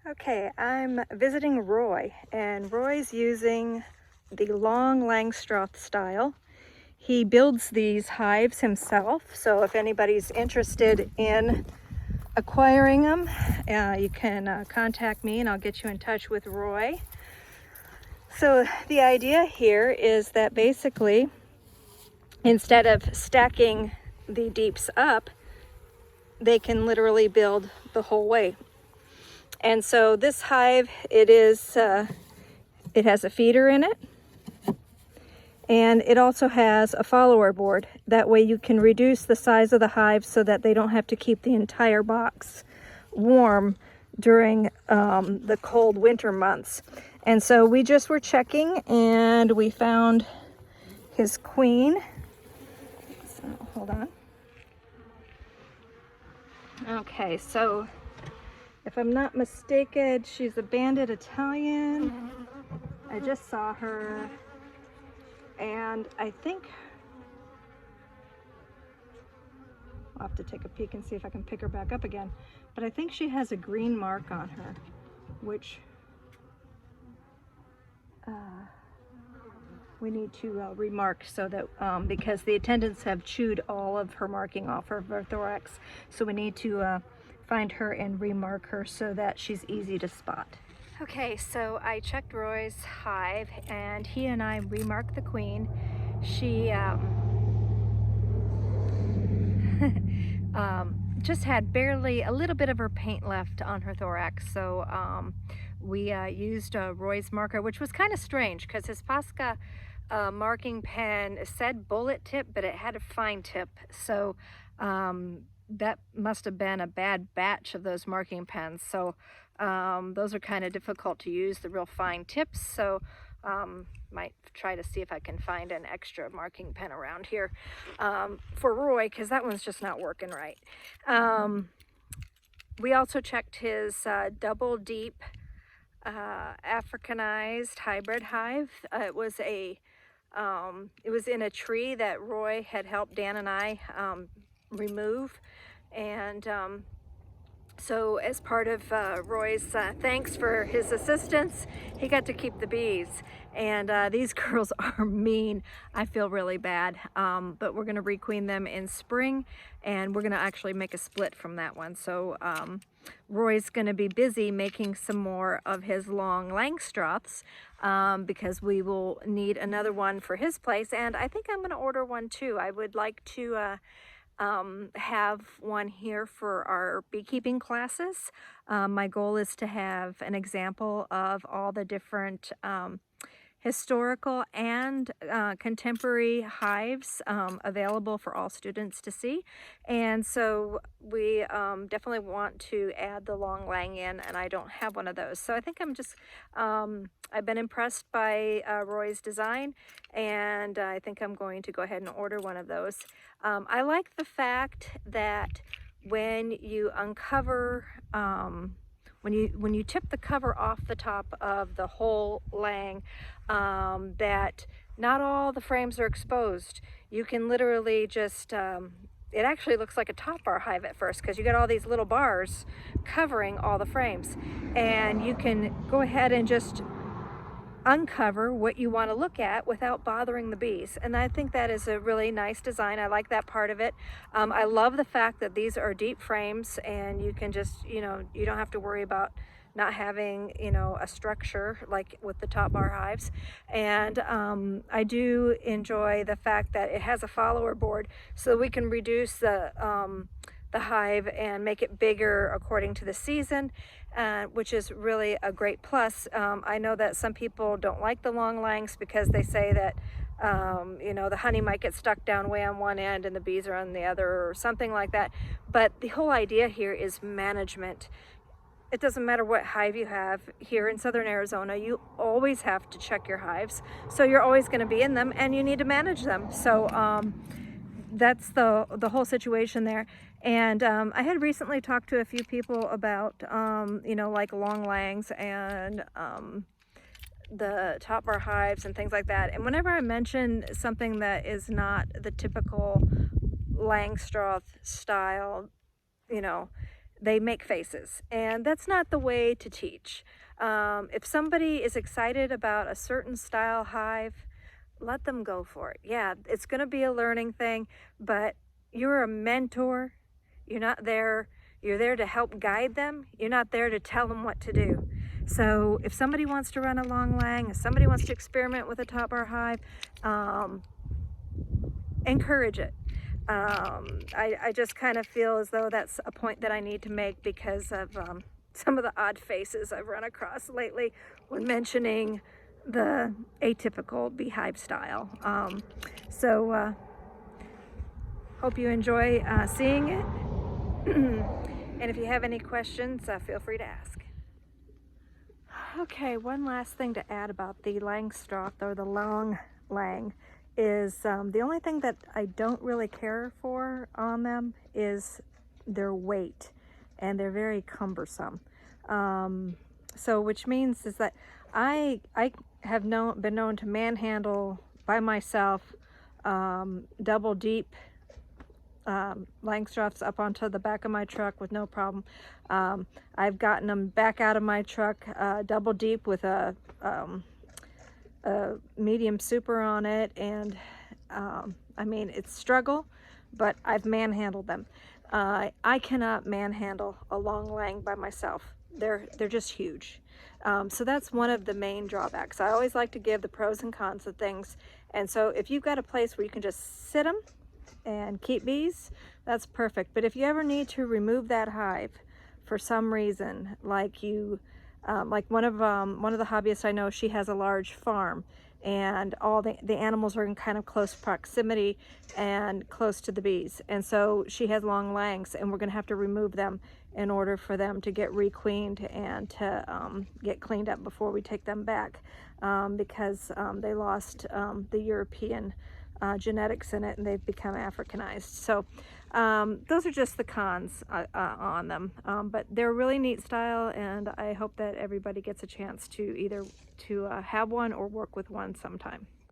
Okay, I'm visiting Roy, and Roy's using the long Langstroth style. He builds these hives himself, so if anybody's interested in acquiring them, you can contact me and I'll get you in touch with Roy. So the idea here is that basically, instead of stacking the deeps up, they can literally build the whole way. And so this hive, it has a feeder in it, and it also has a follower board. That way you can reduce the size of the hive so that they don't have to keep the entire box warm during the cold winter months. And so we just were checking and we found his queen. So hold on. Okay, so if I'm not mistaken, she's a banded Italian. I just saw her, and I think I'll have to take a peek and see if I can pick her back up again. But I think she has a green mark on her, which we need to remark so that because the attendants have chewed all of her marking off of her thorax, so we need to find her and remark her so that she's easy to spot. Okay, so I checked Roy's hive and he and I remarked the queen. She just had barely a little bit of her paint left on her thorax, so we used Roy's marker, which was kind of strange because his Posca marking pen said bullet tip, but it had a fine tip, so that must have been a bad batch of those marking pens. So those are kind of difficult to use, the real fine tips, so might try to see if I can find an extra marking pen around here for Roy, because that one's just not working right. We also checked his double deep Africanized hybrid hive. It was in a tree that Roy had helped Dan and I remove, and so as part of Roy's thanks for his assistance, he got to keep the bees. And these girls are mean. I feel really bad, but we're gonna requeen them in spring, and we're gonna actually make a split from that one. So Roy's gonna be busy making some more of his long Langstroths because we will need another one for his place, and I think I'm gonna order one too. I would like to have one here for our beekeeping classes. My goal is to have an example of all the different historical and contemporary hives available for all students to see. And so we definitely want to add the long lang in, and I don't have one of those. So I think I'm just, I've been impressed by Roy's design, and I think I'm going to go ahead and order one of those. I like the fact that when you uncover, when you tip the cover off the top of the whole lang, that not all the frames are exposed. You can literally just, it actually looks like a top bar hive at first because you got all these little bars covering all the frames, and you can go ahead and just uncover what you want to look at without bothering the bees. And I think that is a really nice design. I like that part of it. I love the fact that these are deep frames, and you can just, you don't have to worry about not having, a structure like with the top bar hives. And I do enjoy the fact that it has a follower board, so we can reduce the hive and make it bigger according to the season, which is really a great plus. I know that some people don't like the long langs because they say that the honey might get stuck down way on one end and the bees are on the other, or something like that. But the whole idea here is management. It doesn't matter what hive you have here in southern Arizona, you always have to check your hives. So you're always going to be in them, and you need to manage them. So that's the whole situation there. And I had recently talked to a few people about like long langs and the top bar hives and things like that. And whenever I mention something that is not the typical Langstroth style, they make faces, and that's not the way to teach. If somebody is excited about a certain style hive, let them go for it. Yeah, it's going to be a learning thing, but you're a mentor. You're not there, you're there to help guide them. You're not there to tell them what to do. So if somebody wants to run a long lang, if somebody wants to experiment with a top bar hive, encourage it. I just kind of feel as though that's a point that I need to make because of some of the odd faces I've run across lately when mentioning the atypical beehive style. Hope you enjoy seeing it. And if you have any questions, feel free to ask. Okay, one last thing to add about the Langstroth, or the long lang, is the only thing that I don't really care for on them is their weight, and they're very cumbersome. So which means is that I have been known to manhandle by myself double deep Langstroths up onto the back of my truck with no problem. I've gotten them back out of my truck double deep with a medium super on it, and I mean, it's struggle, but I've manhandled them. I cannot manhandle a long lang by myself. They're just huge. So that's one of the main drawbacks. I always like to give the pros and cons of things, and so if you've got a place where you can just sit them and keep bees, that's perfect. But if you ever need to remove that hive for some reason, like like one of the hobbyists I know, she has a large farm, and all the animals are in kind of close proximity and close to the bees, and so she has long langs, and we're going to have to remove them in order for them to get requeened and to get cleaned up before we take them back, because they lost the European genetics in it, and they've become Africanized. So those are just the cons on them, but they're a really neat style, and I hope that everybody gets a chance to either have one or work with one sometime.